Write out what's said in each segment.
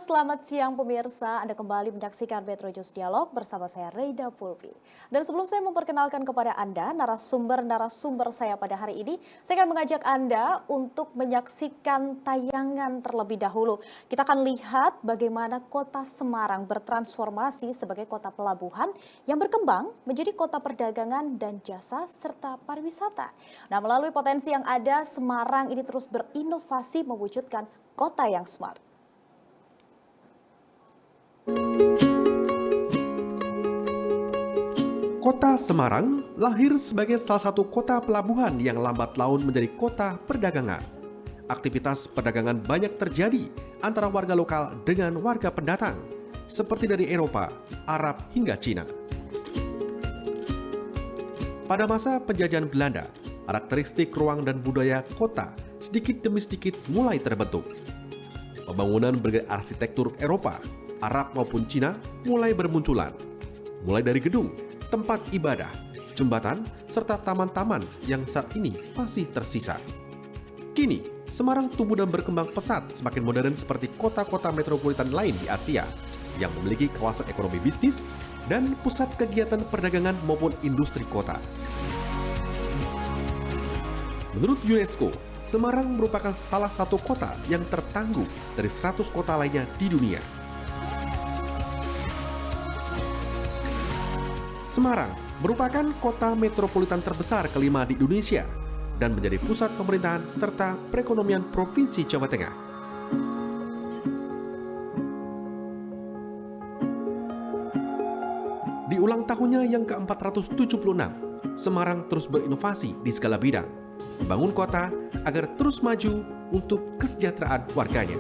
selamat siang pemirsa. Anda kembali menyaksikan Metro News Dialog bersama saya Reida Pulvi. Dan sebelum saya memperkenalkan kepada Anda narasumber saya pada hari ini, saya akan mengajak Anda untuk menyaksikan tayangan terlebih dahulu. Kita akan lihat bagaimana kota Semarang bertransformasi sebagai kota pelabuhan yang berkembang menjadi kota perdagangan dan jasa serta pariwisata. Nah, melalui potensi yang ada, Semarang ini terus berinovasi mewujudkan kota yang smart. Kota Semarang lahir sebagai salah satu kota pelabuhan yang lambat laun menjadi kota perdagangan. Aktivitas perdagangan banyak terjadi antara warga lokal dengan warga pendatang, seperti dari Eropa, Arab hingga Cina. Pada masa penjajahan Belanda, karakteristik ruang dan budaya kota sedikit demi sedikit mulai terbentuk. Pembangunan bergaya arsitektur Eropa, Arab maupun Cina mulai bermunculan. Mulai dari gedung, tempat ibadah, jembatan, serta taman-taman yang saat ini masih tersisa. Kini, Semarang tumbuh dan berkembang pesat semakin modern seperti kota-kota metropolitan lain di Asia yang memiliki kawasan ekonomi bisnis dan pusat kegiatan perdagangan maupun industri kota. Menurut UNESCO, Semarang merupakan salah satu kota yang tertangguh dari 100 kota lainnya di dunia. Semarang merupakan kota metropolitan terbesar kelima di Indonesia dan menjadi pusat pemerintahan serta perekonomian Provinsi Jawa Tengah. Di ulang tahunnya yang ke-476, Semarang terus berinovasi di segala bidang, membangun kota agar terus maju untuk kesejahteraan warganya.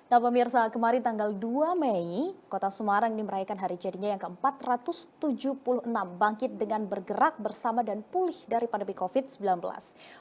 Nah pemirsa, kemarin tanggal 2 Mei, Kota Semarang ini merayakan hari jadinya yang ke-476, bangkit dengan bergerak bersama dan pulih dari pandemi COVID-19.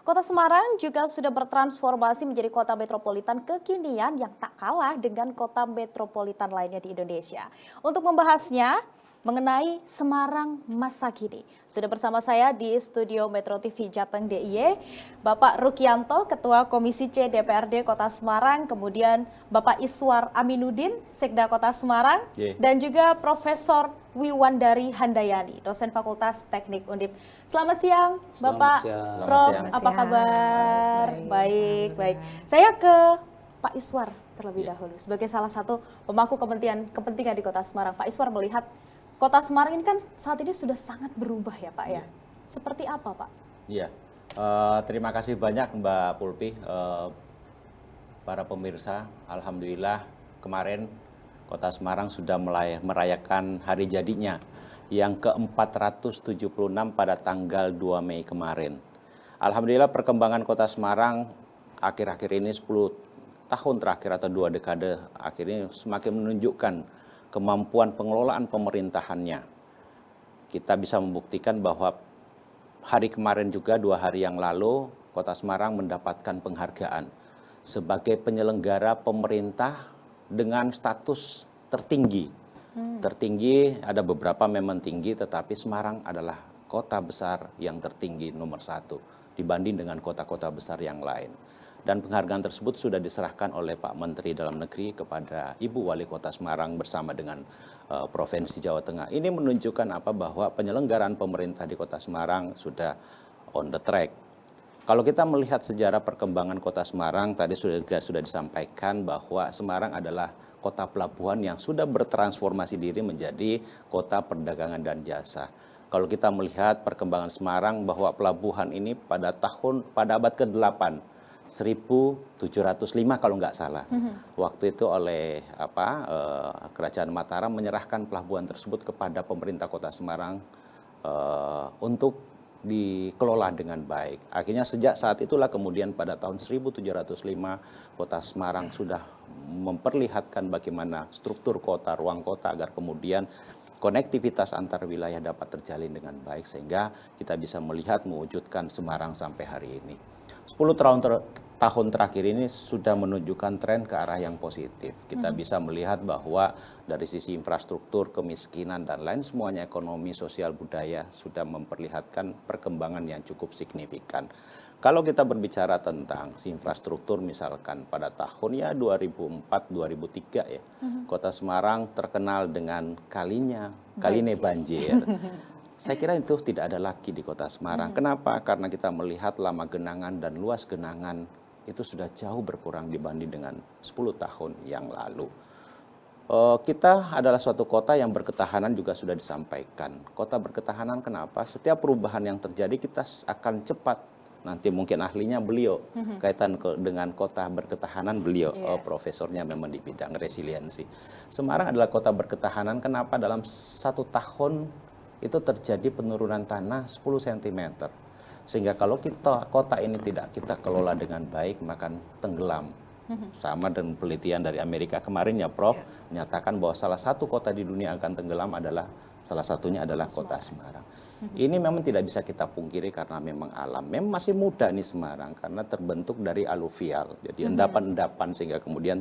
Kota Semarang juga sudah bertransformasi menjadi kota metropolitan kekinian yang tak kalah dengan kota metropolitan lainnya di Indonesia. Untuk membahasnya, mengenai Semarang masa kini, sudah bersama saya di studio Metro TV Jateng DIY, Bapak Rukianto, Ketua Komisi C DPRD Kota Semarang, kemudian Bapak Iswar Aminuddin, Sekda Kota Semarang, dan juga Profesor Wiwandari Handayani, dosen Fakultas Teknik Undip. Selamat siang, Bapak, Prof, apa kabar? Baik. Saya ke Pak Iswar terlebih dahulu, sebagai salah satu pemangku kepentingan di Kota Semarang. Pak Iswar melihat Kota Semarang ini kan saat ini sudah sangat berubah ya Pak ya. Seperti apa Pak? Iya, terima kasih banyak Mbak Pulpi, para pemirsa. Alhamdulillah kemarin Kota Semarang sudah merayakan hari jadinya yang ke-476 pada tanggal 2 Mei kemarin. Alhamdulillah perkembangan Kota Semarang akhir-akhir ini 10 tahun terakhir atau 2 dekade akhir ini semakin menunjukkan kemampuan pengelolaan pemerintahannya. Kita bisa membuktikan bahwa hari kemarin juga 2 hari yang lalu Kota Semarang mendapatkan penghargaan sebagai penyelenggara pemerintah dengan status tertinggi. Tertinggi ada beberapa memang tinggi, tetapi Semarang adalah kota besar yang tertinggi nomor 1 dibanding dengan kota-kota besar yang lain. Dan penghargaan tersebut sudah diserahkan oleh Pak Menteri Dalam Negeri kepada Ibu Wali Kota Semarang bersama dengan Provinsi Jawa Tengah. Ini menunjukkan bahwa penyelenggaraan pemerintah di Kota Semarang sudah on the track. Kalau kita melihat sejarah perkembangan Kota Semarang, tadi sudah disampaikan bahwa Semarang adalah kota pelabuhan yang sudah bertransformasi diri menjadi kota perdagangan dan jasa. Kalau kita melihat perkembangan Semarang bahwa pelabuhan ini pada abad ke-8 1705 kalau nggak salah. Waktu itu oleh Kerajaan Mataram menyerahkan pelabuhan tersebut kepada pemerintah Kota Semarang untuk dikelola dengan baik. Akhirnya sejak saat itulah kemudian pada tahun 1705 Kota Semarang sudah memperlihatkan bagaimana struktur kota, ruang kota agar kemudian konektivitas antar wilayah dapat terjalin dengan baik sehingga kita bisa melihat mewujudkan Semarang sampai hari ini. 10 tahun terakhir ini sudah menunjukkan tren ke arah yang positif. Kita bisa melihat bahwa dari sisi infrastruktur, kemiskinan, dan lain semuanya ekonomi, sosial, budaya sudah memperlihatkan perkembangan yang cukup signifikan. Kalau kita berbicara tentang si infrastruktur misalkan pada tahun ya 2004-2003 ya, Kota Semarang terkenal dengan kaline banjir. Saya kira itu tidak ada lagi di Kota Semarang. Kenapa? Karena kita melihat lama genangan dan luas genangan itu sudah jauh berkurang dibanding dengan 10 tahun yang lalu. Kita adalah suatu kota yang berketahanan juga sudah disampaikan. Kota berketahanan kenapa? Setiap perubahan yang terjadi kita akan cepat. Nanti mungkin ahlinya beliau, kaitan dengan kota berketahanan beliau, profesornya memang di bidang resiliensi. Semarang adalah kota berketahanan, kenapa? Dalam 1 tahun itu terjadi penurunan tanah 10 cm. Sehingga kalau kota ini tidak kita kelola dengan baik, maka tenggelam. Sama dengan penelitian dari Amerika kemarin ya Prof, menyatakan bahwa salah satu kota di dunia akan tenggelam adalah, salah satunya adalah Kota Semarang. Ini memang tidak bisa kita pungkiri karena memang alam. Memang masih muda nih Semarang karena terbentuk dari aluvial. Jadi endapan-endapan sehingga kemudian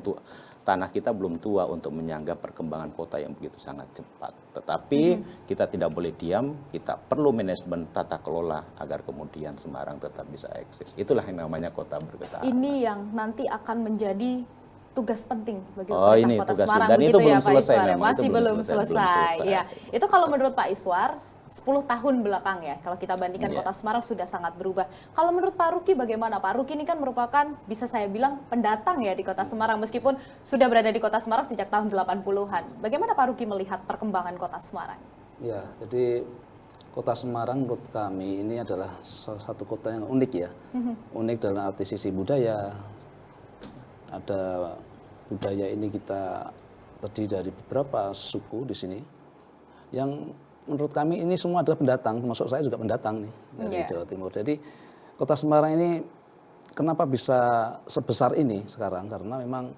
tanah kita belum tua untuk menyangga perkembangan kota yang begitu sangat cepat. Tetapi kita tidak boleh diam, kita perlu manajemen tata kelola agar kemudian Semarang tetap bisa eksis. Itulah yang namanya kota berketahanan. Ini yang nanti akan menjadi tugas penting bagi ini Kota tugas Semarang dan begitu itu ya belum Pak selesai Iswar. memang, Masih itu belum selesai. Ya. Itu kalau menurut Pak Iswar 10 tahun belakang ya, kalau kita bandingkan Kota Semarang sudah sangat berubah. Kalau menurut Pak Ruki bagaimana? Pak Ruki ini kan merupakan, bisa saya bilang, pendatang ya di Kota Semarang, meskipun sudah berada di Kota Semarang sejak tahun 80-an. Bagaimana Pak Ruki melihat perkembangan Kota Semarang? Ya, jadi Kota Semarang menurut kami ini adalah salah satu kota yang unik ya. Unik dalam arti sisi budaya. Ada budaya ini kita terdiri dari beberapa suku di sini yang menurut kami ini semua adalah pendatang, termasuk saya juga pendatang nih dari Jawa Timur. Jadi Kota Semarang ini kenapa bisa sebesar ini sekarang? Karena memang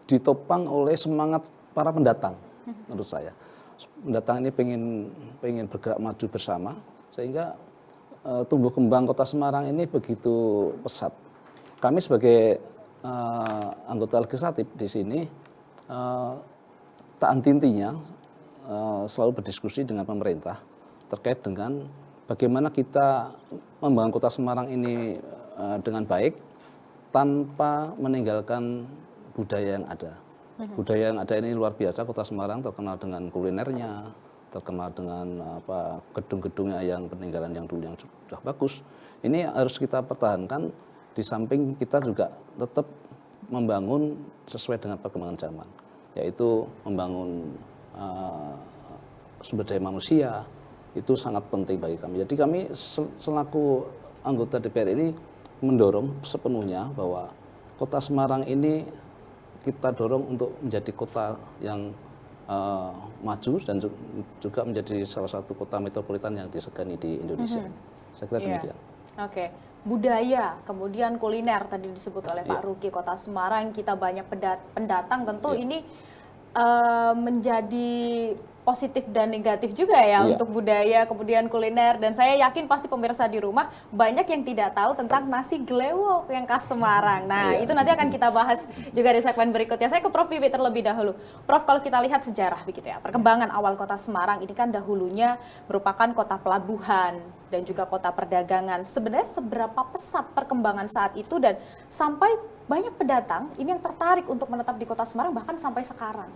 ditopang oleh semangat para pendatang menurut saya. Pendatang ini pengen bergerak maju bersama sehingga tumbuh kembang Kota Semarang ini begitu pesat. Kami sebagai anggota legislatif di sini tak henti-hentinya selalu berdiskusi dengan pemerintah terkait dengan bagaimana kita membangun Kota Semarang ini dengan baik tanpa meninggalkan budaya yang ada. Budaya yang ada ini luar biasa. Kota Semarang terkenal dengan kulinernya, terkenal dengan gedung-gedungnya yang peninggalan yang dulu yang sudah bagus. Ini harus kita pertahankan, di samping kita juga tetap membangun sesuai dengan perkembangan zaman, yaitu membangun sumber daya manusia. Itu sangat penting bagi kami. Jadi kami selaku anggota DPR ini mendorong sepenuhnya bahwa Kota Semarang ini kita dorong untuk menjadi kota yang maju dan juga menjadi salah satu kota metropolitan yang disegani di Indonesia. Saya kira demikian. Oke. Budaya, kemudian kuliner tadi disebut oleh Pak Ruki, Kota Semarang kita banyak pendatang, tentu ini menjadi positif dan negatif juga ya untuk budaya, kemudian kuliner, dan saya yakin pasti pemirsa di rumah banyak yang tidak tahu tentang nasi glewok yang khas Semarang. Nah, itu nanti akan kita bahas juga di segmen berikutnya. Saya ke Prof Wiwi terlebih dahulu. Prof, kalau kita lihat sejarah begitu ya, perkembangan awal Kota Semarang ini kan dahulunya merupakan kota pelabuhan dan juga kota perdagangan. Sebenarnya seberapa pesat perkembangan saat itu dan sampai banyak pendatang ini yang tertarik untuk menetap di Kota Semarang bahkan sampai sekarang.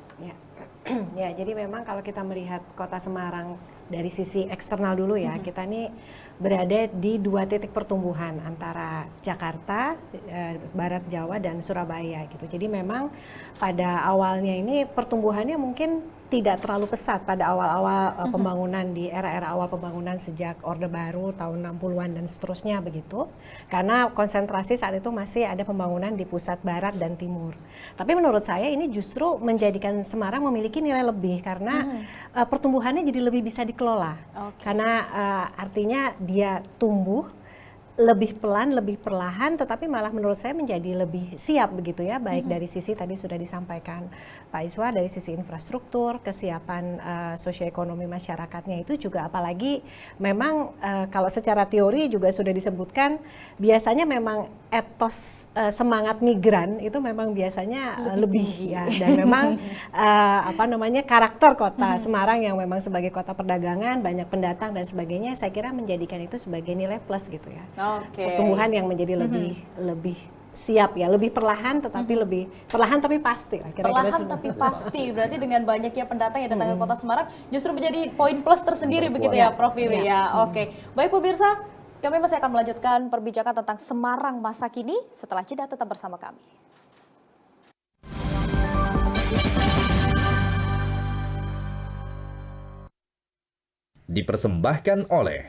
Ya, jadi memang kalau kita melihat Kota Semarang dari sisi eksternal dulu ya, kita ini berada di 2 titik pertumbuhan antara Jakarta, Barat Jawa dan Surabaya gitu. Jadi memang pada awalnya ini pertumbuhannya mungkin tidak terlalu pesat pada awal-awal pembangunan, di era-era awal pembangunan sejak Orde Baru tahun 60-an dan seterusnya begitu. Karena konsentrasi saat itu masih ada pembangunan di pusat barat dan timur. Tapi menurut saya ini justru menjadikan Semarang memiliki nilai lebih karena pertumbuhannya jadi lebih bisa dikelola. Karena artinya dia tumbuh lebih pelan, lebih perlahan, tetapi malah menurut saya menjadi lebih siap begitu ya, baik dari sisi tadi sudah disampaikan Pak Iswar, dari sisi infrastruktur, kesiapan sosioekonomi masyarakatnya itu juga, apalagi memang kalau secara teori juga sudah disebutkan, biasanya memang etos semangat migran itu memang biasanya lebih ya, dan memang karakter kota Semarang yang memang sebagai kota perdagangan, banyak pendatang dan sebagainya, saya kira menjadikan itu sebagai nilai plus gitu ya. Pertumbuhan yang menjadi lebih siap ya, lebih perlahan tetapi lebih perlahan tapi pasti lah, kira-kira perlahan tapi pasti. Berarti dengan banyaknya pendatang yang datang ke Kota Semarang justru menjadi poin plus tersendiri begitu ya Prof Wiwi ya. Oke. Baik pemirsa, kami masih akan melanjutkan perbincangan tentang Semarang masa kini setelah jeda, tetap bersama kami. Dipersembahkan oleh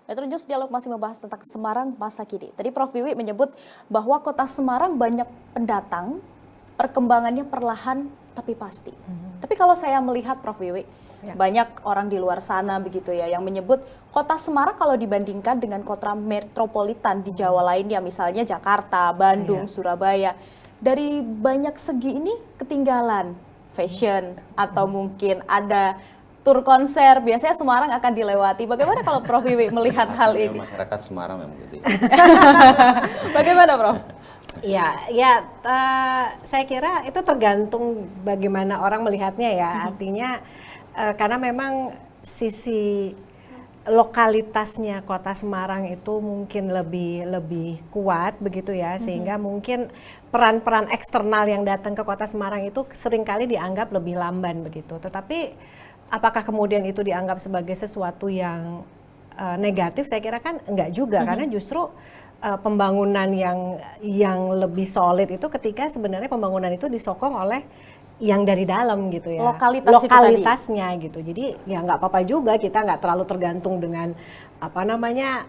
Metro News Dialog masih membahas tentang Semarang masa kini. Tadi Prof Wiwi menyebut bahwa Kota Semarang banyak pendatang, perkembangannya perlahan tapi pasti. Tapi kalau saya melihat Prof Wiwi, banyak orang di luar sana begitu ya yang menyebut Kota Semarang kalau dibandingkan dengan kota metropolitan di Jawa lainnya, misalnya Jakarta, Bandung, Surabaya, dari banyak segi ini ketinggalan fashion atau mungkin ada tur konser, biasanya Semarang akan dilewati. Bagaimana kalau Prof Wiwi melihat hal ini? Masyarakat Semarang memang gitu. Bagaimana Prof? Saya kira itu tergantung bagaimana orang melihatnya ya. Artinya karena memang sisi lokalitasnya Kota Semarang itu mungkin lebih kuat begitu ya, sehingga mungkin peran-peran eksternal yang datang ke Kota Semarang itu seringkali dianggap lebih lamban begitu. Tetapi apakah kemudian itu dianggap sebagai sesuatu yang negatif? Saya kira kan enggak juga, karena justru pembangunan yang lebih solid itu ketika sebenarnya pembangunan itu disokong oleh yang dari dalam gitu ya, lokalitasnya gitu. Jadi ya nggak apa-apa juga kita nggak terlalu tergantung dengan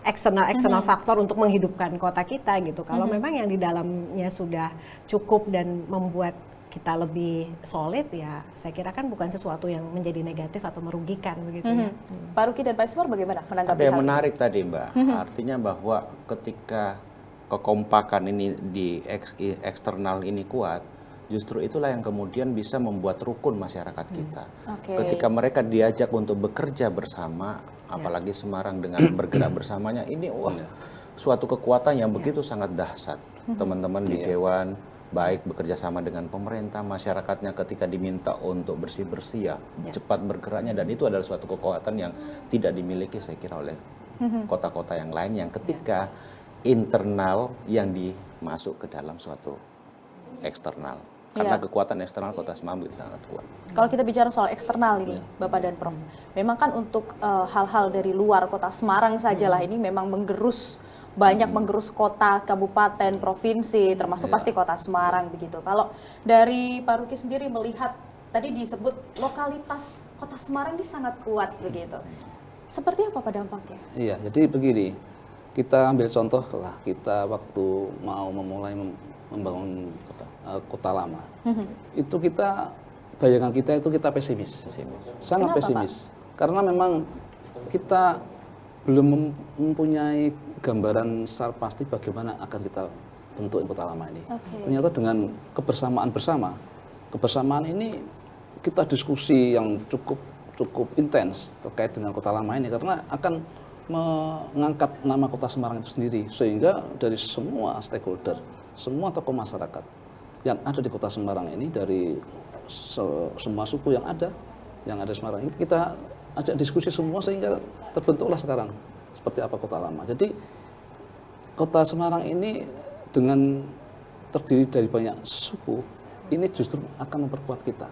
eksternal faktor untuk menghidupkan kota kita gitu. Kalau memang yang di dalamnya sudah cukup dan membuat kita lebih solid, ya saya kira kan bukan sesuatu yang menjadi negatif atau merugikan begitu ya. Pak Ruki dan Pak Iswar bagaimana menanggapi Ada yang hal ini? menarik tadi Mbak, artinya bahwa ketika kekompakan ini di eksternal ini kuat, justru itulah yang kemudian bisa membuat rukun masyarakat kita. Ketika mereka diajak untuk bekerja bersama, apalagi Semarang dengan bergerak bersamanya, ini suatu kekuatan yang begitu sangat dahsyat. Teman-teman di Dewan baik bekerja sama dengan pemerintah, masyarakatnya ketika diminta untuk bersih-bersih ya cepat bergeraknya, dan itu adalah suatu kekuatan yang tidak dimiliki saya kira oleh kota-kota yang lain yang ketika internal yang dimasuk ke dalam suatu eksternal. Karena kekuatan eksternal Kota Semarang itu sangat kuat. Kalau kita bicara soal eksternal ini, Bapak dan Prof, memang kan untuk hal-hal dari luar Kota Semarang sajalah ini memang menggerus kota, kabupaten, provinsi, termasuk pasti Kota Semarang begitu. Kalau dari Pak Ruki sendiri melihat tadi disebut lokalitas Kota Semarang ini sangat kuat begitu. Seperti apa Pak dampaknya? Iya, jadi begini, kita ambil contoh lah, kita waktu mau memulai membangun kota lama, itu bayangan kita itu kita pesimis. Sangat pesimis. Karena memang kita belum mempunyai gambaran secara pasti bagaimana akan kita bentuk kota lama ini. Ternyata dengan kebersamaan ini kita diskusi yang cukup intens terkait dengan kota lama ini, karena akan mengangkat nama Kota Semarang itu sendiri, sehingga dari semua stakeholder, semua tokoh masyarakat yang ada di Kota Semarang ini, dari semua suku yang ada di Semarang itu kita ajak diskusi semua, sehingga terbentuklah sekarang seperti apa kota lama. Jadi Kota Semarang ini dengan terdiri dari banyak suku ini justru akan memperkuat kita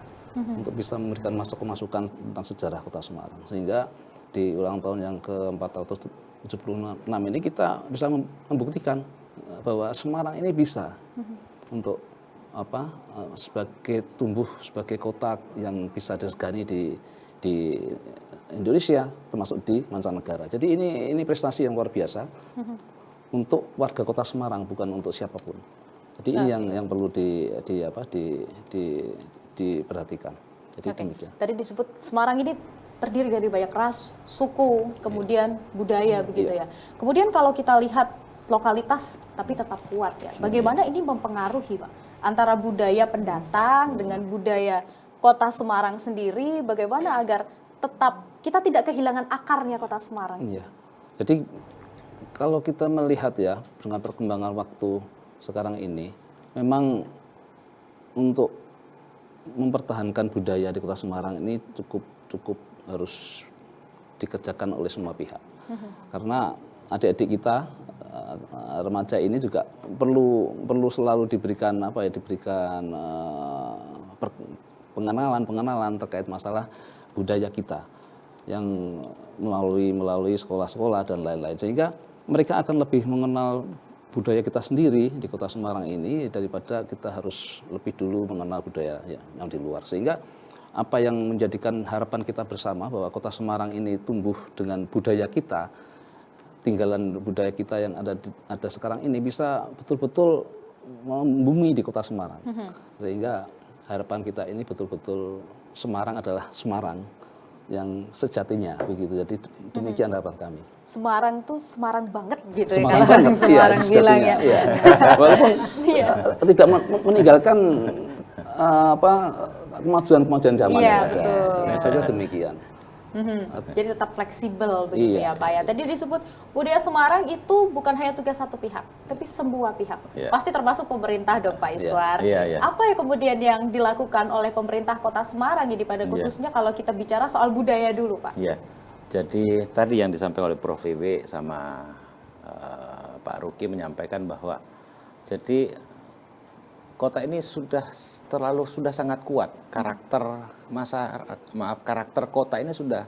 untuk bisa memberikan masukan tentang sejarah Kota Semarang, sehingga di ulang tahun yang ke-476 ini kita bisa membuktikan bahwa Semarang ini bisa untuk sebagai tumbuh sebagai kota yang bisa disegani di di Indonesia, termasuk di mancanegara. Jadi ini prestasi yang luar biasa untuk warga Kota Semarang, bukan untuk siapapun. Jadi ini yang perlu diperhatikan. Jadi demikian. Tadi disebut Semarang ini terdiri dari banyak ras, suku, kemudian budaya begitu ya. Kemudian kalau kita lihat lokalitas tapi tetap kuat ya. Bagaimana ini mempengaruhi, Pak, antara budaya pendatang dengan budaya Kota Semarang sendiri, bagaimana agar tetap kita tidak kehilangan akarnya Kota Semarang? Iya. Jadi kalau kita melihat ya dengan perkembangan waktu sekarang ini, memang untuk mempertahankan budaya di Kota Semarang ini cukup harus dikerjakan oleh semua pihak. Karena adik-adik kita remaja ini juga perlu selalu diberikan pengenalan terkait masalah budaya kita yang melalui sekolah-sekolah dan lain-lain, sehingga mereka akan lebih mengenal budaya kita sendiri di Kota Semarang ini daripada kita harus lebih dulu mengenal budaya yang di luar. Sehingga apa yang menjadikan harapan kita bersama bahwa Kota Semarang ini tumbuh dengan budaya kita, tinggalan budaya kita yang ada sekarang ini bisa betul-betul membumi di Kota Semarang. Sehingga harapan kita ini betul-betul Semarang adalah Semarang yang sejatinya begitu. Jadi demikian harapan kami. Semarang tuh Semarang banget gitu Semarang ya, kalau banget, orang Semarang iya, bilang ya. sejatinya, iya. Walaupun tidak meninggalkan kemajuan zaman Iya, yang ada. betul. Saya kira demikian. Jadi tetap fleksibel begitu Iya. ya Pak ya. Tadi disebut budaya Semarang itu bukan hanya tugas satu pihak, tapi semua pihak. Iya. Pasti termasuk pemerintah dong Pak Iswar. Iya. Apa ya kemudian yang dilakukan oleh pemerintah Kota Semarang ini pada khususnya kalau kita bicara soal budaya dulu Pak? Iya. Jadi tadi yang disampaikan oleh Prof. Wiwi sama Pak Ruki menyampaikan bahwa jadi kota ini sudah sangat kuat, karakter kota ini sudah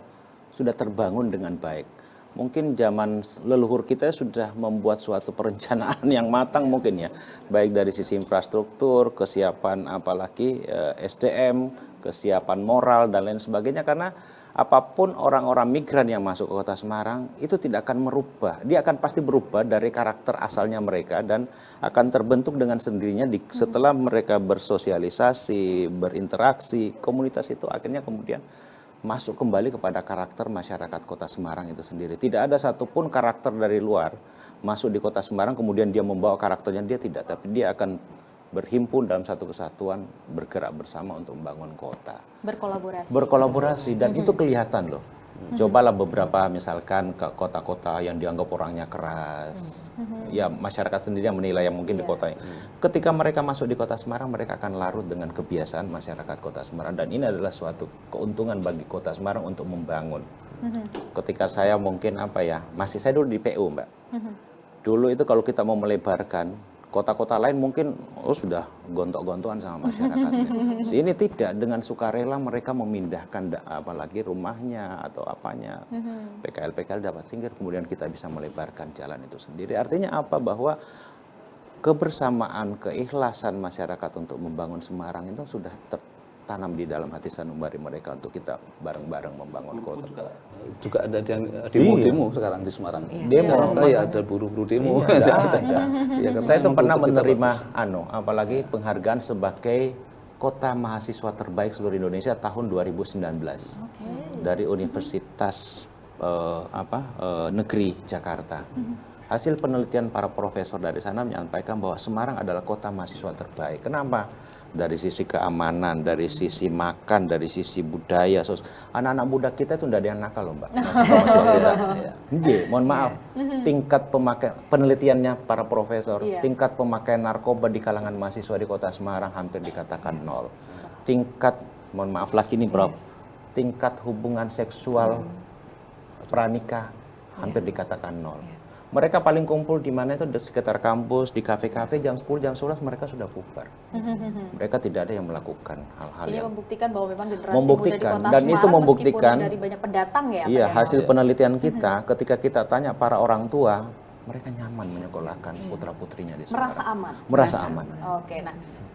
terbangun dengan baik. Mungkin zaman leluhur kita sudah membuat suatu perencanaan yang matang mungkin ya, baik dari sisi infrastruktur, kesiapan apalagi SDM, kesiapan moral dan lain sebagainya, karena apapun orang-orang migran yang masuk ke Kota Semarang itu tidak akan merubah. Dia akan pasti berubah dari karakter asalnya mereka dan akan terbentuk dengan sendirinya setelah mereka bersosialisasi, berinteraksi, komunitas itu akhirnya kemudian masuk kembali kepada karakter masyarakat Kota Semarang itu sendiri. Tidak ada satupun karakter dari luar masuk di Kota Semarang kemudian dia membawa karakternya, dia tidak, tapi dia akan berhimpun dalam satu kesatuan, bergerak bersama untuk membangun kota. Berkolaborasi dan itu kelihatan loh. Cobalah beberapa misalkan ke kota-kota yang dianggap orangnya keras. Ya masyarakat sendiri yang menilai yang mungkin di kota ini. Ketika mereka masuk di Kota Semarang, mereka akan larut dengan kebiasaan masyarakat Kota Semarang dan ini adalah suatu keuntungan bagi Kota Semarang untuk membangun. Ketika saya mungkin saya dulu di PU Mbak. Dulu itu kalau kita mau melebarkan kota-kota lain mungkin sudah gontok-gontokan sama masyarakatnya. Ini tidak, dengan sukarela mereka memindahkan apalagi rumahnya atau apanya. PKL dapat singgir, kemudian kita bisa melebarkan jalan itu sendiri. Artinya apa? Bahwa kebersamaan, keikhlasan masyarakat untuk membangun Semarang itu sudah tertanam di dalam hati sanubari mereka untuk kita bareng-bareng membangun kota. Juga ada demo sekarang di Semarang. Demo sekali ada buru-buru demo. Saya itu pernah menerima apalagi penghargaan sebagai kota mahasiswa terbaik seluruh Indonesia tahun 2019 dari Universitas Negeri Jakarta. Hasil penelitian para profesor dari sana menyampaikan bahwa Semarang adalah kota mahasiswa terbaik. Kenapa? Dari sisi keamanan, dari sisi makan, dari sisi budaya. Anak-anak muda kita itu tidak ada yang nakal loh Mbak. Mohon maaf, tingkat penelitiannya para profesor, tingkat pemakaian narkoba di kalangan mahasiswa di Kota Semarang hampir dikatakan 0. Tingkat, mohon maaf lagi nih Bro, tingkat hubungan seksual pranikah hampir dikatakan 0. Mereka paling kumpul di mana itu di sekitar kampus, di kafe-kafe, jam 10, jam 11 mereka sudah bubar. Mereka tidak ada yang melakukan hal-hal ini yang membuktikan bahwa memang generasi muda di Kota dan Semarang itu membuktikan meskipun dari banyak pendatang ya. Iya, hasil penelitian kita ketika kita tanya para orang tua, mereka nyaman menyekolahkan putra-putrinya di Semarang. Merasa aman. Merasa aman. Oke, nah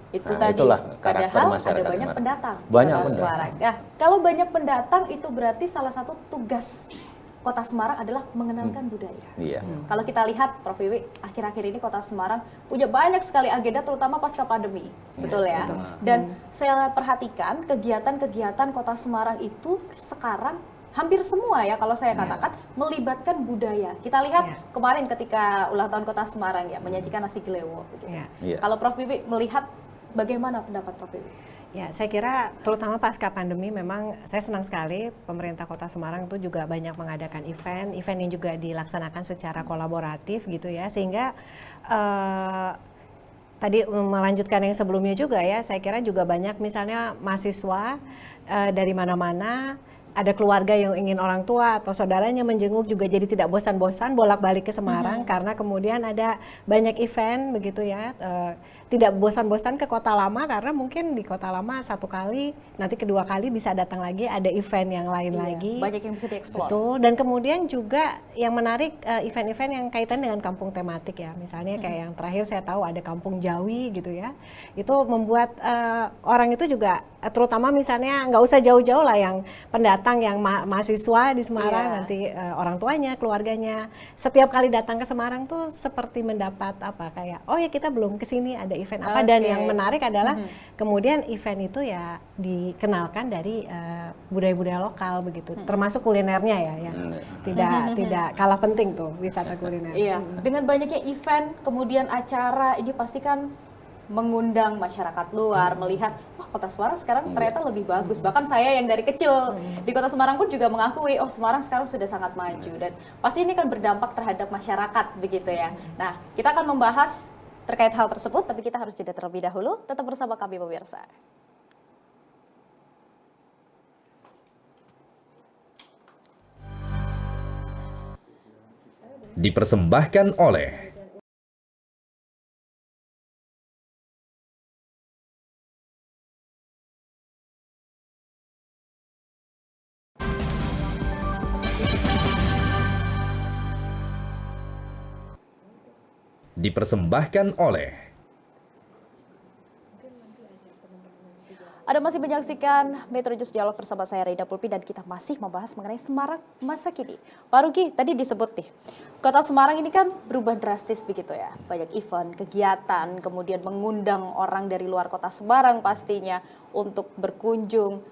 Itu Nah, tadi. itulah karakter Padahal ada masyarakat banyak Semarang. pendatang. Banyak Kota pendatang. Semarang. Nah, kalau banyak pendatang itu berarti salah satu tugas Kota Semarang adalah mengenalkan budaya. Iya. Kalau kita lihat, Prof. Wiwi, akhir-akhir ini Kota Semarang punya banyak sekali agenda, terutama pasca pandemi, betul ya? Dan saya perhatikan kegiatan-kegiatan Kota Semarang itu sekarang hampir semua ya, kalau saya katakan melibatkan budaya. Kita lihat kemarin ketika ulang tahun Kota Semarang ya, menyajikan nasi gelewo. Begitu. Iya. Kalau Prof. Wiwi melihat, bagaimana pendapat Prof. Wiwi? Ya, saya kira terutama pasca pandemi memang saya senang sekali pemerintah Kota Semarang itu juga banyak mengadakan event yang juga dilaksanakan secara kolaboratif gitu ya, sehingga tadi melanjutkan yang sebelumnya juga ya, saya kira juga banyak misalnya mahasiswa dari mana-mana, ada keluarga yang ingin orang tua atau saudaranya menjenguk juga jadi tidak bosan-bosan bolak-balik ke Semarang karena kemudian ada banyak event begitu ya. Tidak bosan-bosan ke kota lama karena mungkin di kota lama satu kali, nanti kedua kali bisa datang lagi ada event yang lain lagi. Banyak yang bisa dieksplor. Betul, dan kemudian juga yang menarik event-event yang kaitan dengan kampung tematik ya. Misalnya kayak yang terakhir saya tahu ada Kampung Jawi gitu ya. Itu membuat orang itu juga terutama misalnya nggak usah jauh-jauh lah yang pendatang yang mahasiswa di Semarang nanti orang tuanya, keluarganya setiap kali datang ke Semarang tuh seperti mendapat apa kayak oh ya kita belum kesini ada event apa dan yang menarik adalah kemudian event itu ya dikenalkan dari budaya-budaya lokal begitu termasuk kulinernya ya yang tidak kalah penting tuh wisata kuliner. Iya, dengan banyaknya event kemudian acara ini pasti kan mengundang masyarakat luar melihat wah Kota Semarang sekarang ternyata lebih bagus. Bahkan saya yang dari kecil di Kota Semarang pun juga mengakui oh Semarang sekarang sudah sangat maju dan pasti ini kan berdampak terhadap masyarakat begitu ya. Nah, kita akan membahas terkait hal tersebut tapi kita harus jeda terlebih dahulu. Tetap bersama kami pemirsa. Dipersembahkan oleh Anda masih menyaksikan Metro News Dialog bersama saya Rida Pulpi dan kita masih membahas mengenai Semarang masa kini. Pak Ruki, tadi disebut nih, Kota Semarang ini kan berubah drastis begitu ya. Banyak event, kegiatan, kemudian mengundang orang dari luar Kota Semarang pastinya untuk berkunjung.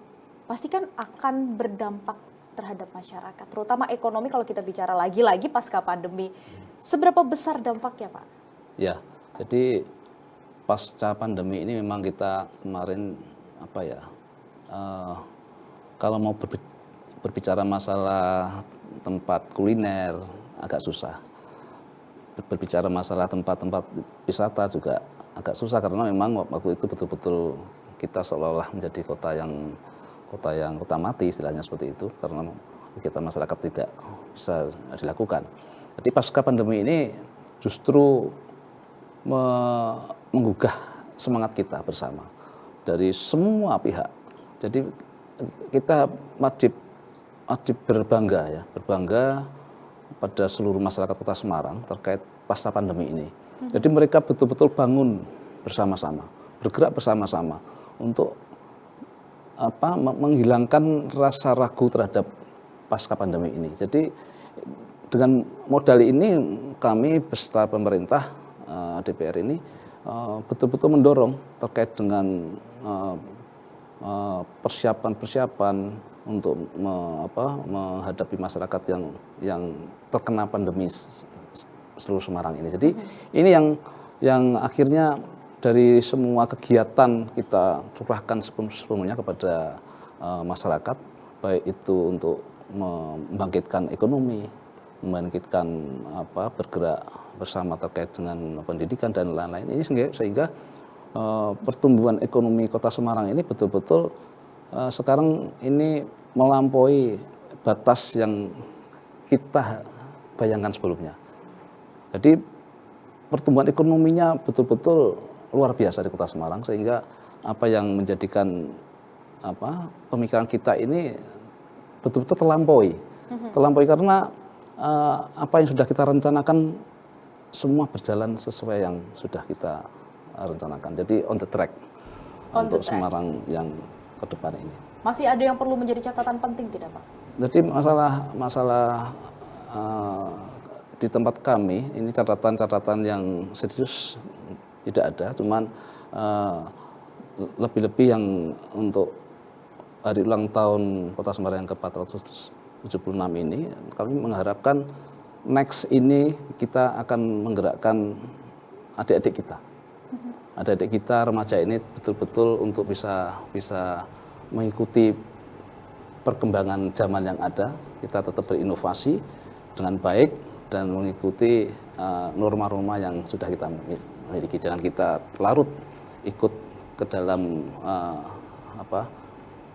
Pasti kan akan berdampak terhadap masyarakat, terutama ekonomi kalau kita bicara lagi-lagi pasca pandemi. Seberapa besar dampaknya, Pak? Ya, jadi pasca pandemi ini memang kita kemarin kalau mau berbicara masalah tempat kuliner agak susah. Berbicara masalah tempat-tempat wisata juga agak susah karena memang waktu itu betul-betul kita seolah-olah menjadi kota mati istilahnya seperti itu karena kegiatan masyarakat tidak bisa dilakukan. Jadi pasca pandemi ini justru menggugah semangat kita bersama dari semua pihak. Jadi kita wajib berbangga pada seluruh masyarakat Kota Semarang terkait pasca pandemi ini. Jadi mereka betul-betul bangun bersama-sama, bergerak bersama-sama untuk menghilangkan rasa ragu terhadap pasca pandemi ini. Jadi dengan modal ini kami beserta pemerintah DPR ini betul-betul mendorong terkait dengan persiapan untuk menghadapi masyarakat yang terkena pandemi seluruh Semarang ini. Jadi ini yang akhirnya dari semua kegiatan kita curahkan sepenuhnya kepada masyarakat, baik itu untuk membangkitkan ekonomi, membangkitkan bergerak bersama terkait dengan pendidikan dan lain-lain ini sehingga pertumbuhan ekonomi Kota Semarang ini betul-betul sekarang ini melampaui batas yang kita bayangkan sebelumnya. Jadi pertumbuhan ekonominya betul-betul luar biasa di Kota Semarang sehingga apa yang menjadikan pemikiran kita ini betul-betul terlampaui karena apa yang sudah kita rencanakan semua berjalan sesuai yang sudah kita rencanakan. Jadi on the track. untuk track. Semarang yang ke depan ini. Masih ada yang perlu menjadi catatan penting tidak Pak? Jadi masalah di tempat kami ini catatan-catatan yang serius tidak ada, cuman lebih-lebih yang untuk hari ulang tahun Kota Semarang yang ke-476 ini, kami mengharapkan next ini kita akan menggerakkan adik-adik kita. Adik-adik kita remaja ini betul-betul untuk bisa mengikuti perkembangan zaman yang ada, kita tetap berinovasi dengan baik dan mengikuti norma-norma yang sudah kita miliki. Jangan kita larut ikut ke dalam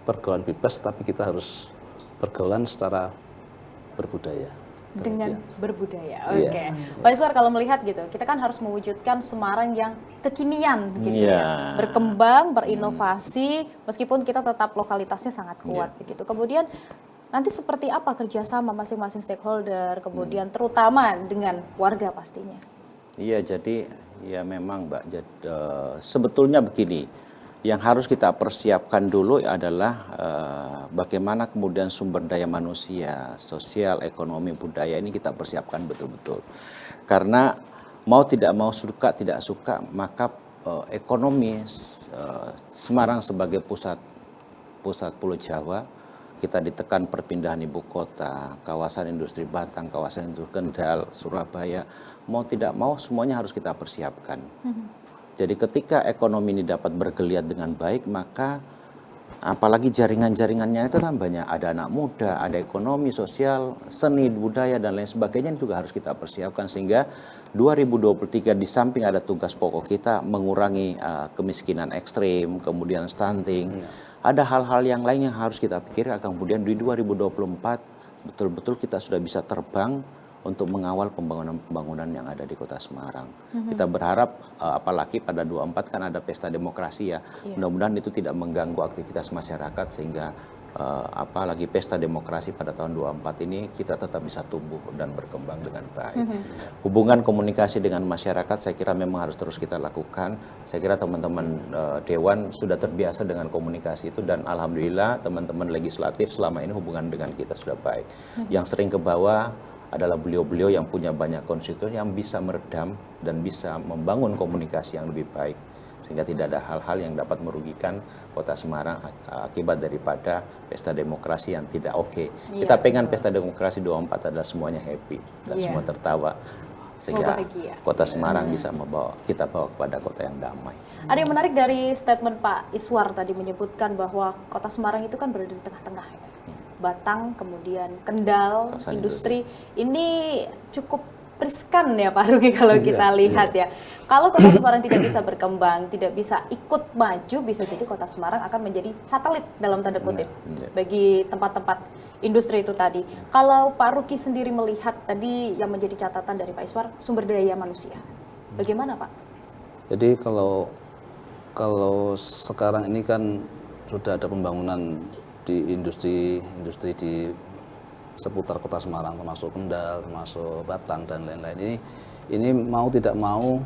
pergaulan bebas, tapi kita harus pergaulan secara berbudaya. Dengan berbudaya. Iya. Oke. Pak Iswar, kalau melihat gitu, kita kan harus mewujudkan Semarang yang kekinian gitu ya. Berkembang, berinovasi, meskipun kita tetap lokalitasnya sangat kuat begitu. Kemudian nanti seperti apa kerjasama masing-masing stakeholder, kemudian terutama dengan warga pastinya? Iya, jadi ya memang Mbak, sebetulnya begini. Yang harus kita persiapkan dulu adalah bagaimana kemudian sumber daya manusia, sosial, ekonomi, budaya ini kita persiapkan betul-betul. Karena mau tidak mau, suka tidak suka, maka ekonomi Semarang sebagai pusat Pulau Jawa, kita ditekan perpindahan ibu kota, kawasan industri Batang, kawasan industri Kendal, Surabaya, mau tidak mau semuanya harus kita persiapkan. Jadi ketika ekonomi ini dapat bergeliat dengan baik, maka apalagi jaringan-jaringannya itu kan banyak. Ada anak muda, ada ekonomi, sosial, seni, budaya, dan lain sebagainya juga harus kita persiapkan. Sehingga 2023 di samping ada tugas pokok kita mengurangi kemiskinan ekstrim, kemudian stunting. Ada hal-hal yang lain yang harus kita pikirkan. Kemudian di 2024 betul-betul kita sudah bisa terbang untuk mengawal pembangunan yang ada di Kota Semarang. Kita berharap apalagi pada 24 kan ada pesta demokrasi ya. Mudah-mudahan itu tidak mengganggu aktivitas masyarakat sehingga apalagi pesta demokrasi pada tahun 24 ini kita tetap bisa tumbuh dan berkembang dengan baik. Hubungan komunikasi dengan masyarakat saya kira memang harus terus kita lakukan. Saya kira teman-teman Dewan sudah terbiasa dengan komunikasi itu dan alhamdulillah teman-teman legislatif selama ini hubungan dengan kita sudah baik. Yang sering ke bawah adalah beliau-beliau yang punya banyak konstituen yang bisa meredam dan bisa membangun komunikasi yang lebih baik sehingga tidak ada hal-hal yang dapat merugikan Kota Semarang akibat daripada pesta demokrasi yang tidak oke. Kita pengen pesta demokrasi 24 adalah semuanya happy dan semua tertawa sehingga Kota Semarang bisa kita bawa kepada kota yang damai. Ada yang menarik dari statement Pak Iswar tadi menyebutkan bahwa Kota Semarang itu kan berada di tengah-tengah ya. Batang, kemudian Kendal, industri. Ini cukup riskan ya Pak Rugi kalau kita lihat ya. Kalau Kota Semarang tidak bisa berkembang, tidak bisa ikut maju, bisa jadi Kota Semarang akan menjadi satelit dalam tanda kutip bagi tempat-tempat industri itu tadi. Kalau Pak Ruki sendiri melihat tadi yang menjadi catatan dari Pak Iswar, sumber daya manusia. Bagaimana Pak? Jadi kalau sekarang ini kan sudah ada pembangunan di industri di seputar Kota Semarang, termasuk Kendal, termasuk Batang dan lain-lain. Ini mau tidak mau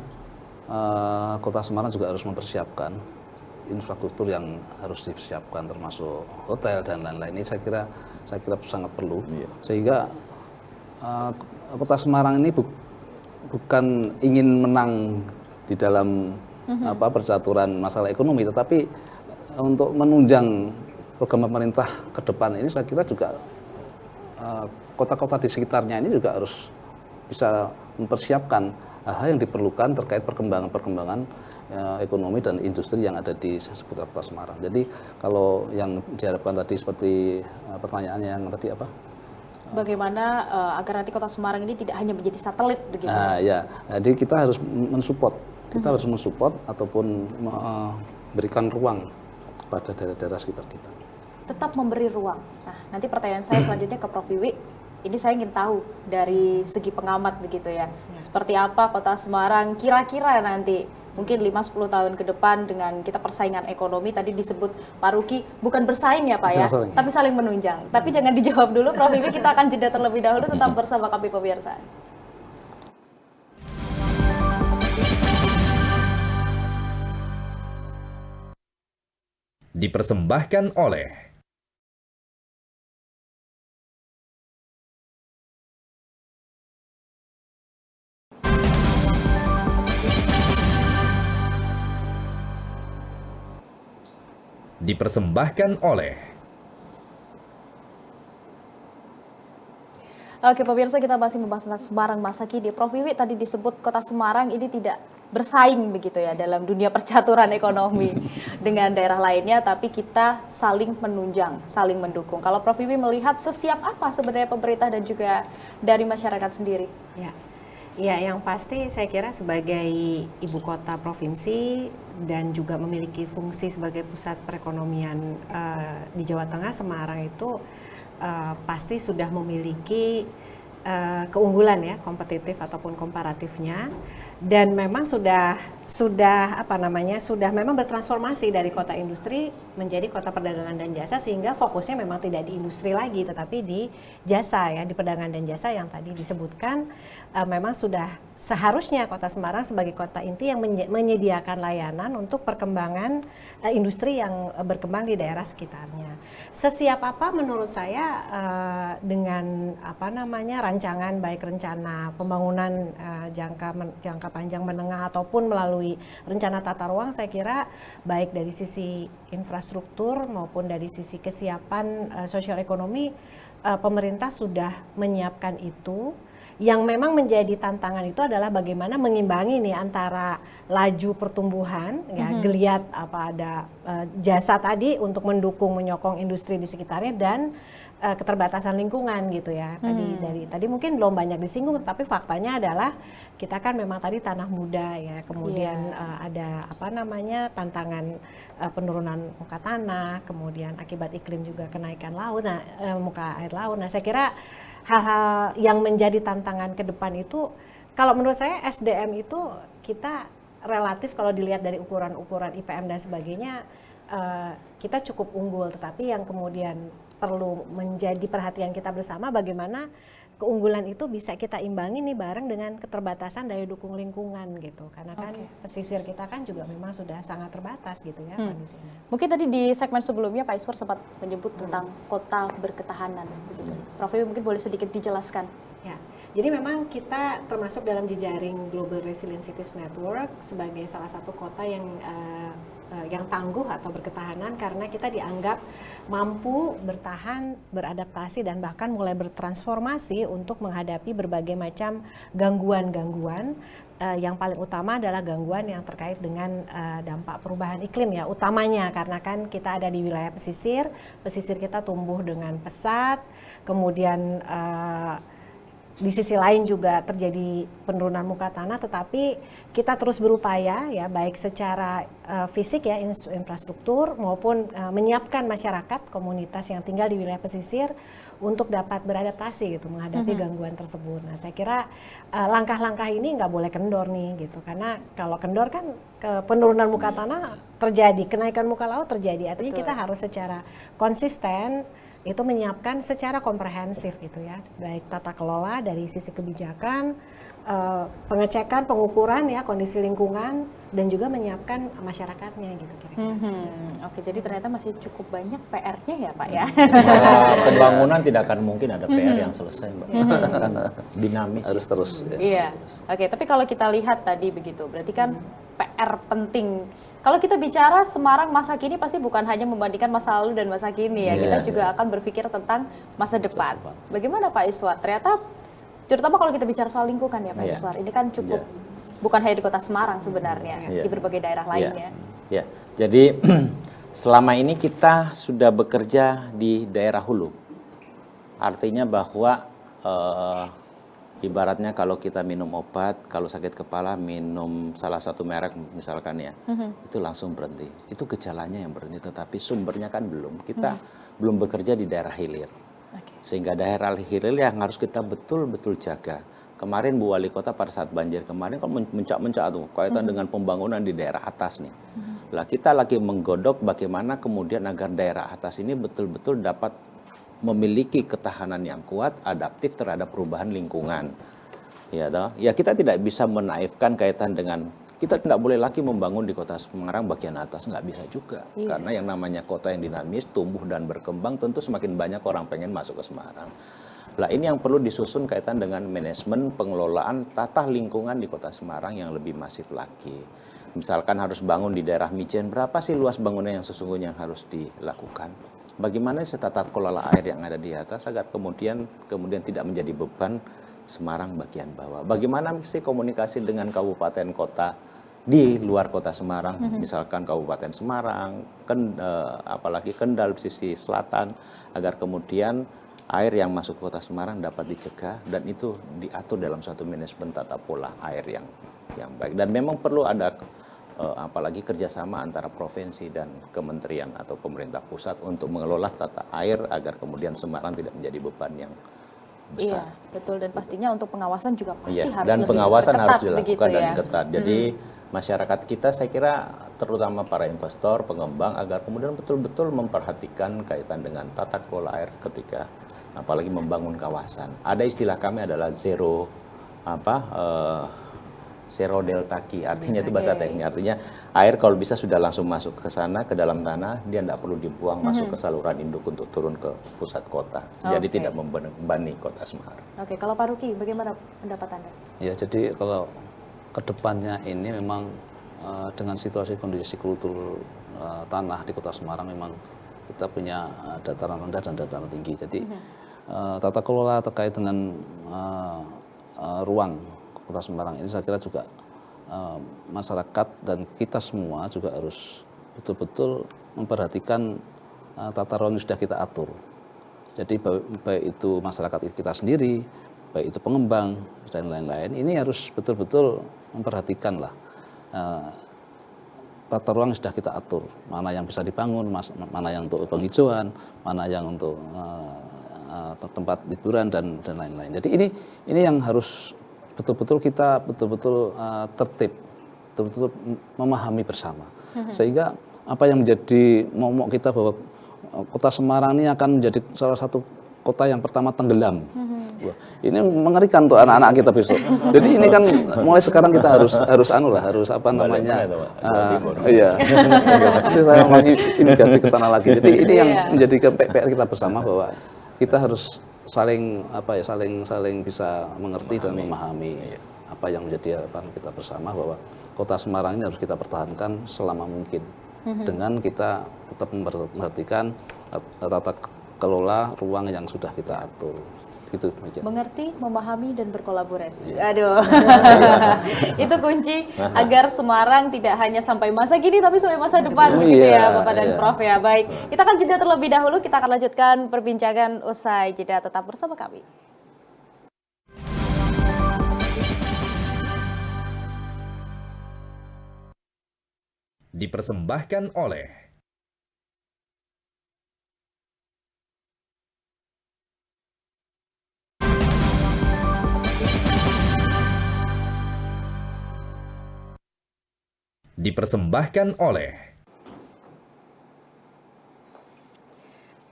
Kota Semarang juga harus mempersiapkan infrastruktur yang harus disiapkan, termasuk hotel dan lain-lain. Ini saya kira sangat perlu. Sehingga Kota Semarang ini bukan ingin menang di dalam percaturan masalah ekonomi, tetapi untuk menunjang program pemerintah ke depan ini saya kira juga kota-kota di sekitarnya ini juga harus bisa mempersiapkan hal-hal yang diperlukan terkait perkembangan ekonomi dan industri yang ada di seputar Kota Semarang. Jadi kalau yang diharapkan tadi seperti pertanyaan yang tadi apa? Bagaimana agar nanti Kota Semarang ini tidak hanya menjadi satelit begitu? Ya, jadi kita harus mensupport, ataupun memberikan ruang pada daerah-daerah sekitar kita. Tetap memberi ruang. Nah, nanti pertanyaan saya selanjutnya ke Prof. Wiwi. Ini saya ingin tahu dari segi pengamat begitu ya. Seperti apa Kota Semarang kira-kira nanti mungkin 5-10 tahun ke depan dengan kita persaingan ekonomi. Tadi disebut Pak Ruki bukan bersaing ya Pak ya, tapi saling menunjang. Tapi jangan dijawab dulu Prof. Wiwi, kita akan jeda terlebih dahulu, tetap bersama kami pemirsa. Dipersembahkan oleh Dipersembahkan oleh Oke pemirsa, kita masih membahas tentang Semarang masa kini. Prof Wiwi, tadi disebut kota Semarang ini tidak bersaing begitu ya dalam dunia percaturan ekonomi dengan daerah lainnya, tapi kita saling menunjang, saling mendukung. Kalau Prof Wiwi melihat sesiap apa sebenarnya pemerintah dan juga dari masyarakat sendiri? Ya, yang pasti saya kira sebagai ibu kota provinsi dan juga memiliki fungsi sebagai pusat perekonomian di Jawa Tengah, Semarang itu pasti sudah memiliki keunggulan ya, kompetitif ataupun komparatifnya, dan memang sudah memang bertransformasi dari kota industri menjadi kota perdagangan dan jasa, sehingga fokusnya memang tidak di industri lagi tetapi di jasa ya, di perdagangan dan jasa yang tadi disebutkan. Memang sudah seharusnya kota Semarang sebagai kota inti yang menyediakan layanan untuk perkembangan industri yang berkembang di daerah sekitarnya. Sesiap apa menurut saya dengan rancangan, baik rencana pembangunan jangka panjang menengah ataupun melalui rencana tata ruang, saya kira baik dari sisi infrastruktur maupun dari sisi kesiapan sosial ekonomi, pemerintah sudah menyiapkan itu. Yang memang menjadi tantangan itu adalah bagaimana mengimbangi nih antara laju pertumbuhan ya, geliat jasa tadi untuk mendukung menyokong industri di sekitarnya, dan keterbatasan lingkungan gitu ya. Tadi mungkin belum banyak disinggung, tapi faktanya adalah kita kan memang tadi tanah muda ya, kemudian ada tantangan penurunan muka tanah, kemudian akibat iklim juga kenaikan laut, muka air laut. Nah, saya kira hal-hal yang menjadi tantangan ke depan itu, kalau menurut saya SDM itu kita relatif kalau dilihat dari ukuran-ukuran IPM dan sebagainya, kita cukup unggul, tetapi yang kemudian perlu menjadi perhatian kita bersama bagaimana keunggulan itu bisa kita imbangi nih bareng dengan keterbatasan daya dukung lingkungan gitu, karena kan pesisir kita kan juga memang sudah sangat terbatas gitu ya kondisinya. Mungkin tadi di segmen sebelumnya Pak Iswar sempat menyebut tentang kota berketahanan begitu. Prof Wiwi mungkin boleh sedikit dijelaskan. Ya, jadi memang kita termasuk dalam jejaring Global Resilient Cities Network sebagai salah satu kota yang tangguh atau berketahanan, karena kita dianggap mampu bertahan, beradaptasi, dan bahkan mulai bertransformasi untuk menghadapi berbagai macam gangguan-gangguan. Yang paling utama adalah gangguan yang terkait dengan dampak perubahan iklim ya, utamanya karena kan kita ada di wilayah pesisir kita tumbuh dengan pesat, kemudian di sisi lain juga terjadi penurunan muka tanah, tetapi kita terus berupaya ya, baik secara fisik ya, infrastruktur, maupun menyiapkan masyarakat komunitas yang tinggal di wilayah pesisir untuk dapat beradaptasi gitu menghadapi gangguan tersebut. Nah, saya kira langkah-langkah ini nggak boleh kendor nih gitu, karena kalau kendor kan penurunan muka tanah terjadi, kenaikan muka laut terjadi, artinya kita harus secara konsisten itu menyiapkan secara komprehensif gitu ya, baik tata kelola dari sisi kebijakan, pengecekan, pengukuran ya kondisi lingkungan, dan juga menyiapkan masyarakatnya gitu kira-kira. Oke, jadi ternyata masih cukup banyak PR-nya ya Pak ya. Pembangunan tidak akan mungkin ada PR yang selesai, Mbak. Kan dinamis. Harus terus. Iya. Oke, tapi kalau kita lihat tadi begitu, berarti kan PR penting. Kalau kita bicara Semarang masa kini pasti bukan hanya membandingkan masa lalu dan masa kini ya, kita juga akan berpikir tentang masa depan. Bagaimana Pak Iswar? Ternyata terutama kalau kita bicara soal lingkungan ya Pak Iswar, ini kan cukup bukan hanya di kota Semarang sebenarnya, di berbagai daerah lainnya. Ya, jadi selama ini kita sudah bekerja di daerah hulu. Artinya bahwa ibaratnya kalau kita minum obat, kalau sakit kepala minum salah satu merek misalkan ya, itu langsung berhenti. Itu gejalanya yang berhenti, tetapi sumbernya kan belum. Kita belum bekerja di daerah hilir. Sehingga daerah hilir yang harus kita betul-betul jaga. Kemarin Bu Wali Kota pada saat banjir kemarin kan mencak-mencak tuh kaitan dengan pembangunan di daerah atas nih. Lah kita lagi menggodok bagaimana kemudian agar daerah atas ini betul-betul dapat memiliki ketahanan yang kuat, adaptif terhadap perubahan lingkungan. Ya, kita tidak bisa menaifkan kaitan dengan kita tidak boleh lagi membangun di kota Semarang bagian atas, nggak bisa juga. Karena yang namanya kota yang dinamis, tumbuh dan berkembang, tentu semakin banyak orang pengen masuk ke Semarang. Nah, ini yang perlu disusun kaitan dengan manajemen pengelolaan tata lingkungan di kota Semarang yang lebih masif lagi. Misalkan harus bangun di daerah Mijen, berapa sih luas bangunan yang sesungguhnya yang harus dilakukan? Bagaimana tata kelola air yang ada di atas agar kemudian tidak menjadi beban Semarang bagian bawah. Bagaimana sih komunikasi dengan kabupaten kota di luar kota Semarang, misalkan Kabupaten Semarang, apalagi Kendal sisi selatan, agar kemudian air yang masuk ke kota Semarang dapat dicegah dan itu diatur dalam suatu manajemen tata pola air yang baik. Dan memang perlu ada apalagi kerjasama antara provinsi dan kementerian atau pemerintah pusat untuk mengelola tata air agar kemudian Semarang tidak menjadi beban yang besar. Iya, betul, dan pastinya untuk pengawasan juga pasti harus dan lebih pengawasan ketat harus dilakukan begitu dan ya. ketat. Jadi masyarakat kita saya kira terutama para investor, pengembang agar kemudian betul-betul memperhatikan kaitan dengan tata kelola air ketika apalagi membangun kawasan. Ada istilah kami adalah zero delta Q, artinya itu bahasa teknik, artinya air kalau bisa sudah langsung masuk ke sana, ke dalam tanah, dia tidak perlu dibuang masuk ke saluran induk untuk turun ke pusat kota. Jadi tidak membebani kota Semarang. Oke, kalau Pak Ruki, bagaimana pendapat Anda? Ya, jadi kalau kedepannya ini memang dengan situasi kondisi kultur tanah di kota Semarang memang kita punya dataran rendah dan dataran tinggi. Jadi tata kelola terkait dengan ruang kota Semarang ini saya kira juga masyarakat dan kita semua juga harus betul-betul memperhatikan tata ruang yang sudah kita atur. Jadi baik itu masyarakat kita sendiri, baik itu pengembang dan lain-lain, ini harus betul-betul memperhatikan lah tata ruang yang sudah kita atur, mana yang bisa dibangun, mana yang untuk penghijauan, mana yang untuk tempat hiburan dan lain-lain. Jadi ini yang harus betul-betul kita tertib, betul-betul memahami bersama. Sehingga apa yang menjadi momok kita bahwa kota Semarang ini akan menjadi salah satu kota yang pertama tenggelam. Wah, ini mengerikan untuk anak-anak kita besok. Jadi ini kan mulai sekarang kita harus apa namanya? Iya. Saya mau imigrasi ke sana lagi. Jadi ini yang menjadi PR kita bersama bahwa kita harus saling bisa mengerti dan memahami apa yang menjadi harapan kita bersama bahwa kota Semarang ini harus kita pertahankan selama mungkin dengan kita tetap memperhatikan tata kelola ruang yang sudah kita atur. Gitu, mengerti, memahami, dan berkolaborasi. Aduh, itu kunci agar Semarang tidak hanya sampai masa gini, tapi sampai masa depan, begitu ya, Bapak dan Prof ya. Baik, kita akan jeda terlebih dahulu. Kita akan lanjutkan perbincangan usai jeda. Tetap bersama kami. Dipersembahkan oleh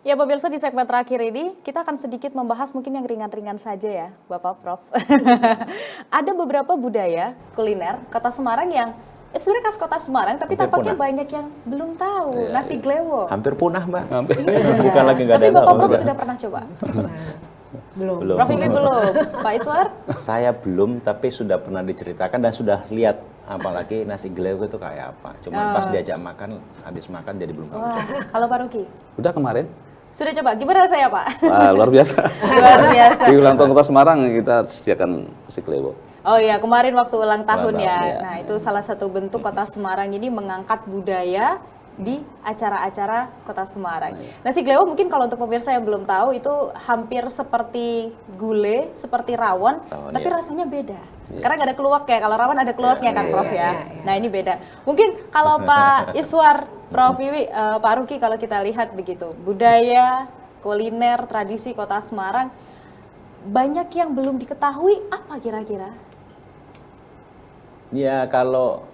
Ya pemirsa, di segmen terakhir ini kita akan sedikit membahas mungkin yang ringan-ringan saja ya Bapak Prof. Ada beberapa budaya kuliner kota Semarang yang sebenarnya khas kota Semarang tapi tampaknya banyak yang belum tahu. Nasi glewo. Hampir punah Mbak. Bukan lagi nggak ada. Tapi Bapak Prof sudah pernah coba? Belum. Prof Iwi belum. Pak Iswar? Saya belum, tapi sudah pernah diceritakan dan sudah lihat apalagi nasi glewo itu kayak apa. Cuma pas diajak makan, habis makan jadi belum tahu. Kalau Pak Ruki? Udah kemarin. Sudah coba, gimana rasanya Pak? Wah, luar biasa. Luar biasa. Di ulang tahun kota Semarang kita sediakan nasi glewo. Oh iya, kemarin waktu ulang tahun ya. Ya. Nah, itu salah satu bentuk kota Semarang ini mengangkat budaya di acara-acara kota Semarang. Nasi glewo mungkin kalau untuk pemirsa yang belum tahu itu hampir seperti gulai, seperti rawon tapi rasanya beda. Karena nggak ada keluak ya, kalau rawon ada keluaknya kan Prof ya. Nah ini beda. Mungkin kalau Pak Iswar, Prof Wiwi, Pak Ruki kalau kita lihat begitu, budaya, kuliner, tradisi kota Semarang, banyak yang belum diketahui, apa kira-kira? Ya kalau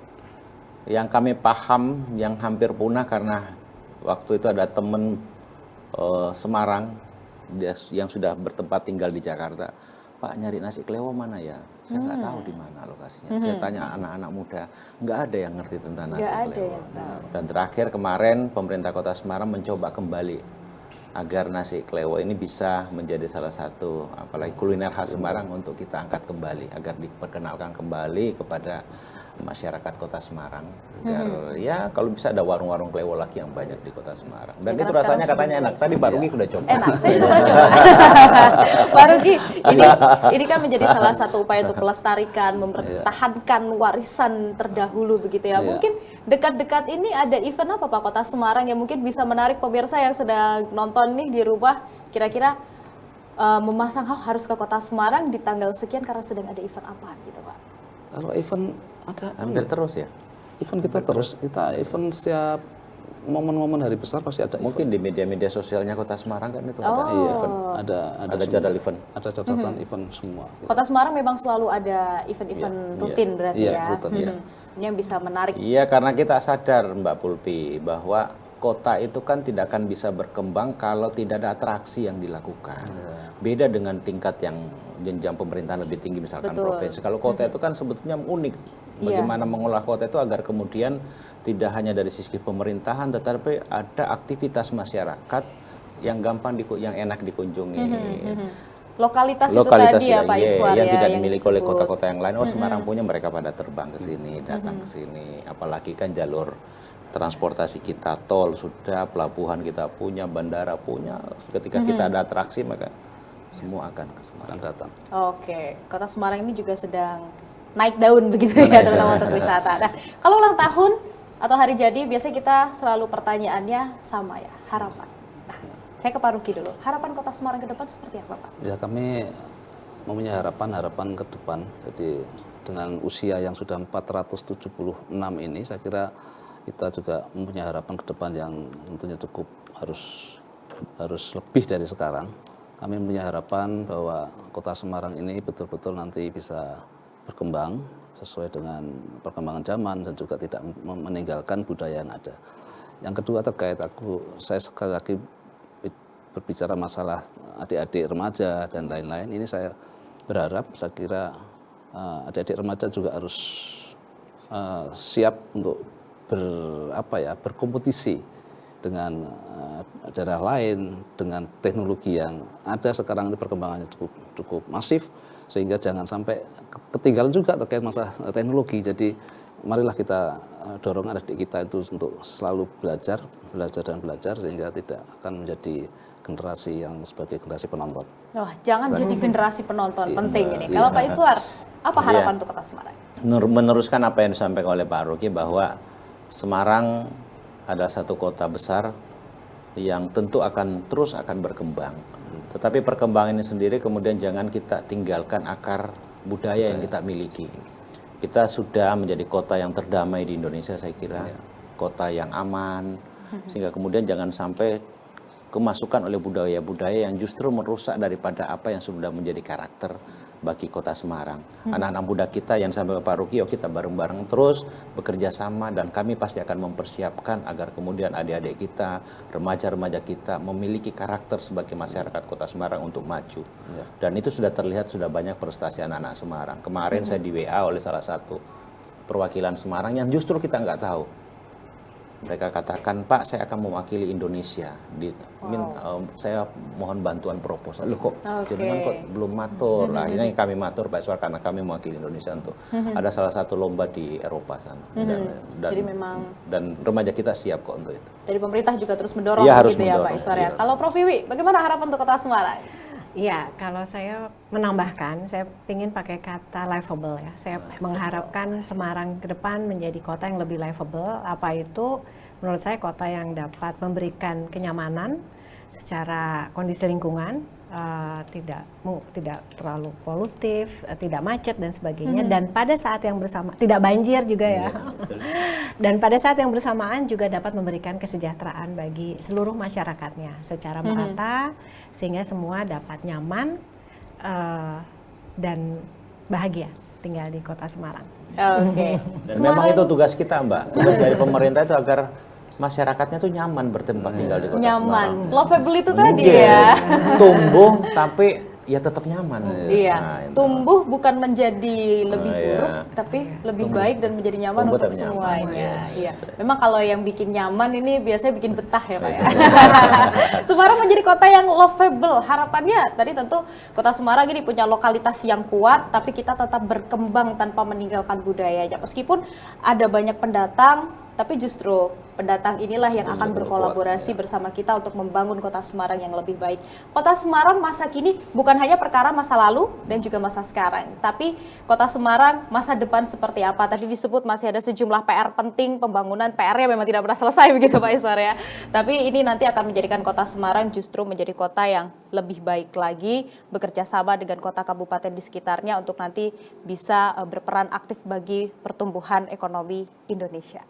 yang kami paham yang hampir punah karena waktu itu ada teman Semarang yang sudah bertempat tinggal di Jakarta Pak nyari nasi klewo mana ya? Saya nggak tahu di mana lokasinya. Saya tanya anak-anak muda, nggak ada yang ngerti tentang nasi Nggak ada klewo. yang tahu. Dan terakhir kemarin pemerintah Kota Semarang mencoba kembali agar nasi klewo ini bisa menjadi salah satu apalagi kuliner khas Semarang untuk kita angkat kembali agar diperkenalkan kembali kepada masyarakat Kota Semarang agar ya kalau bisa ada warung-warung klewo lagi yang banyak di Kota Semarang. Dan Ya, itu karena rasanya sekarang katanya enak. Tadi Pak Rugi udah coba. Enak, saya juga pernah coba. Pak Rugi, ini kan menjadi salah satu upaya untuk melestarikan, mempertahankan warisan terdahulu begitu ya. Iya. Mungkin dekat-dekat ini ada event apa Pak Kota Semarang yang mungkin bisa menarik pemirsa yang sedang nonton nih di rumah, kira-kira memasang harus ke Kota Semarang di tanggal sekian karena sedang ada event apa gitu Pak? Kalau event ada Hampir terus ya. event kita event setiap momen-momen hari besar pasti ada event. Mungkin di media-media sosialnya Kota Semarang kan itu Oh. ada Iya, event. ada Ada jadwal event. Ada catatan event semua. gitu. Kota Semarang memang selalu ada event-event rutin berarti Iya, ya. rutin, iya. Ini yang bisa menarik. Iya, karena kita sadar Mbak Pulpi bahwa kota itu kan tidak akan bisa berkembang kalau tidak ada atraksi yang dilakukan. Beda dengan tingkat yang jenjang pemerintahan lebih tinggi misalkan Betul. provinsi. Kalau kota itu kan sebetulnya unik. Bagaimana mengolah kota itu agar kemudian tidak hanya dari sisi pemerintahan tetapi ada aktivitas masyarakat yang gampang yang enak dikunjungi. Lokalitas itu tadi ya Pak iya, Iswar yang ya, tidak yang dimiliki oleh disebut. kota-kota yang lain. Oh Semarang punya, mereka pada terbang ke sini, datang ke sini. Apalagi kan jalur transportasi kita, tol sudah, pelabuhan kita punya, bandara punya. Ketika kita ada atraksi maka semua akan ke Semarang datang. Oke, Kota Semarang ini juga sedang naik daun begitu ya, terutama untuk wisata. Nah, kalau ulang tahun atau hari jadi biasanya kita selalu pertanyaannya sama ya, harapan. Nah, saya ke Pak Ruki dulu. Harapan Kota Semarang ke depan seperti apa, Pak? Ya kami mempunyai harapan ke depan. Jadi dengan usia yang sudah 476 ini, saya kira kita juga mempunyai harapan ke depan yang tentunya cukup harus lebih dari sekarang. Kami mempunyai harapan bahwa Kota Semarang ini betul-betul nanti bisa berkembang sesuai dengan perkembangan zaman dan juga tidak meninggalkan budaya yang ada. Yang kedua terkait saya sekali lagi berbicara masalah adik-adik remaja dan lain-lain. Ini saya berharap, saya kira adik-adik remaja juga harus siap untuk berkompetisi dengan daerah lain dengan teknologi yang ada sekarang ini perkembangannya cukup masif sehingga jangan sampai ketinggalan juga terkait masalah teknologi. Jadi marilah kita dorong adik kita itu untuk selalu belajar sehingga tidak akan menjadi generasi yang sebagai generasi penonton. Oh, jangan jadi generasi penonton, penting ini. Iya. Kalau Pak Iswar, apa harapan untuk Kota Semarang? Meneruskan apa yang disampaikan oleh Pak Ruki bahwa Semarang adalah satu kota besar yang tentu terus akan berkembang. Tetapi perkembangan ini sendiri kemudian jangan kita tinggalkan akar budaya yang kita miliki. Kita sudah menjadi kota yang terdamai di Indonesia, saya kira. Kota yang aman, sehingga kemudian jangan sampai kemasukan oleh budaya-budaya yang justru merusak daripada apa yang sudah menjadi karakter bagi Kota Semarang. Anak-anak muda kita yang sampai Pak Ruki, kita bareng-bareng terus bekerja sama dan kami pasti akan mempersiapkan agar kemudian adik-adik kita, remaja-remaja kita memiliki karakter sebagai masyarakat Kota Semarang untuk maju. Dan itu sudah terlihat, sudah banyak prestasi anak-anak Semarang. Kemarin saya di WA oleh salah satu perwakilan Semarang yang justru kita nggak tahu. Mereka katakan, Pak, saya akan mewakili Indonesia. Saya mohon bantuan proposal. Loh kok, jenengan kok belum matur. Akhirnya kami matur, Pak Iswar, karena kami mewakili Indonesia untuk ada salah satu lomba di Eropa sana. Jadi memang dan remaja kita siap kok untuk itu. dari pemerintah juga terus mendorong Iya, harus gitu ya Pak mendorong, Iswar ya. iya. Kalau Prof Wiwi, bagaimana harapan untuk Kota Semarang? Iya, kalau saya menambahkan, saya ingin pakai kata livable ya. Saya mengharapkan Semarang ke depan menjadi kota yang lebih livable. Apa itu? Menurut saya kota yang dapat memberikan kenyamanan secara kondisi lingkungan, tidak terlalu polutif, tidak macet dan sebagainya. Dan pada saat yang bersama, tidak banjir juga ya. Dan pada saat yang bersamaan juga dapat memberikan kesejahteraan bagi seluruh masyarakatnya secara merata, sehingga semua dapat nyaman dan bahagia tinggal di Kota Semarang. Oke. Dan memang itu tugas kita, Mbak. Tugas dari pemerintah itu agar masyarakatnya tuh nyaman bertempat tinggal di Kota Semarang. Nyaman, lovable itu tadi ya. Tumbuh tapi ya tetap nyaman. Iya, Nah, itu. tumbuh bukan menjadi lebih Iya. buruk, tapi lebih baik dan menjadi nyaman Tumbuh untuk dan nyaman, semuanya. yes. Iya, memang kalau yang bikin nyaman ini biasanya bikin betah ya Pak ya. Semarang menjadi kota yang lovable. Harapannya tadi tentu kota Semarang ini punya lokalitas yang kuat, tapi kita tetap berkembang tanpa meninggalkan budayanya. Meskipun ada banyak pendatang, tapi justru pendatang inilah yang akan berkolaborasi bersama kita untuk membangun kota Semarang yang lebih baik. Kota Semarang masa kini bukan hanya perkara masa lalu dan juga masa sekarang, tapi kota Semarang masa depan seperti apa. Tadi disebut masih ada sejumlah PR penting pembangunan, PR-nya memang tidak pernah selesai begitu Pak Iswar ya. Tapi ini nanti akan menjadikan kota Semarang justru menjadi kota yang lebih baik lagi, bekerja sama dengan kota kabupaten di sekitarnya untuk nanti bisa berperan aktif bagi pertumbuhan ekonomi Indonesia.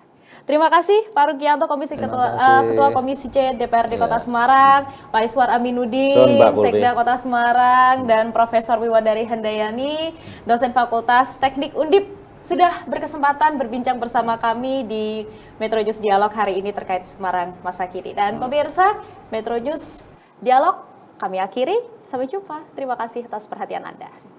Terima kasih Pak Rukianto, Ketua Komisi C DPRD Kota Semarang, Pak Iswar Aminuddin, Sekda Kota Semarang, dan Profesor Wiwandari Handayani, dosen Fakultas Teknik Undip, sudah berkesempatan berbincang bersama kami di Metro News Dialog hari ini terkait Semarang masa kini. Dan pemirsa, Metro News Dialog kami akhiri, sampai jumpa. Terima kasih atas perhatian Anda.